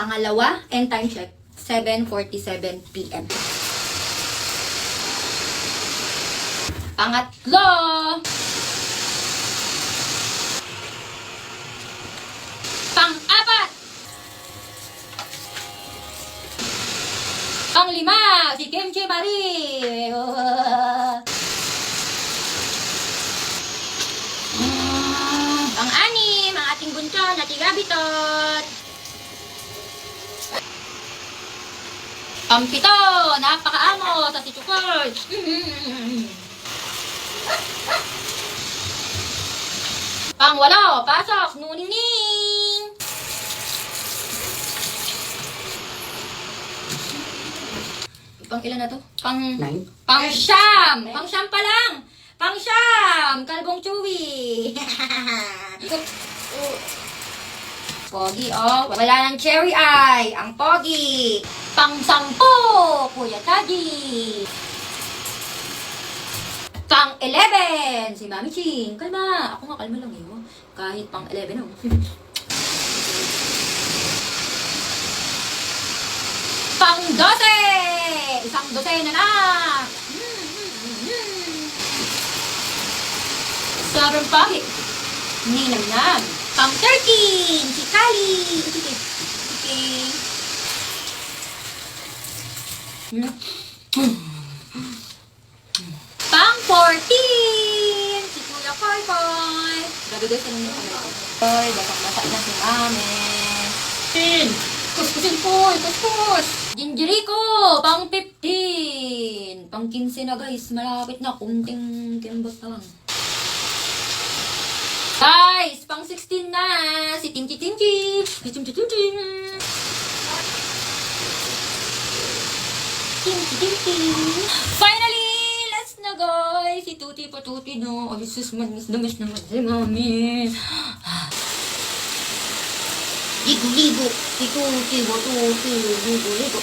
pangalawa, and time check, 7:47 p.m. Pangatlo! Pang-apat! Pang-lima! Si Kimchi Marie! Pang-anim! Ang ating bunton na tigabitot! Pang-pito! Napakaamo sa si Chukol! Pang-walo! Pasok! Nuning-ning! Pang-ilan na to? Nine. Pang-siyam! Pang-siyam pa lang! Pang-siyam! Kalbong chewy! Pogi, oh. Wala ng cherry eye. Ang pogi. Pang-sampo, Kuya Taji. Pang-11, si Mami Ching. Kalma. Ako nga, kalma lang eh. Oh. Kahit pang-11, oh. Pang-12, isang dosena na. Sobrang pogi. Ninam-nam. Pang-13, si Kali. Okay. Pang-14, si Kuya Koy Koy. Grabe guys, anong yung kamera ko? Koy, basang-basa na si Mame. Kuskusin po, kuskus. Ginjerico, pang-15. Pang-15 na guys, malapit na. Kunting kimbot na lang. Guys, pang-16 na. Si Tinchi Tinchi. Tinchi Tinchi. Tinchi Tinchi. Finally, last na guys. Si Tuti Patuti no. Ay, sus, mas damis naman si Mami. Ligo-ligo. Ligo-ligo.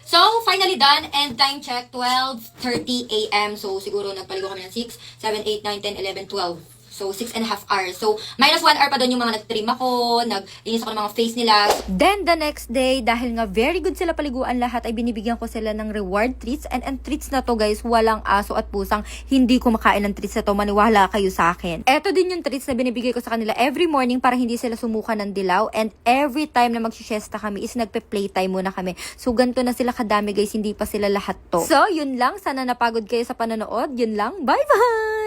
So, finally done, and time check, 12:30 a.m. So, siguro nagpaligo kami ng 6, 7, 8, 9, 10, 11, 12. So, 6.5 hours. So, minus 1 hour pa doon yung mga nag-trim ako, nag-inis ako ng mga face nila. Then, the next day, dahil nga very good sila paliguan lahat, ay binibigyan ko sila ng reward treats. And treats na to guys, walang aso at pusang hindi kumakain ng treats na to. Maniwala kayo sa akin. Eto din yung treats na binibigay ko sa kanila every morning para hindi sila sumuka ng dilaw. And every time na mag-siesta kami is nagpe-playtime muna kami. So, ganito na sila kadami guys, hindi pa sila lahat to. So, yun lang. Sana napagod kayo sa panonood. Yun lang. Bye-bye!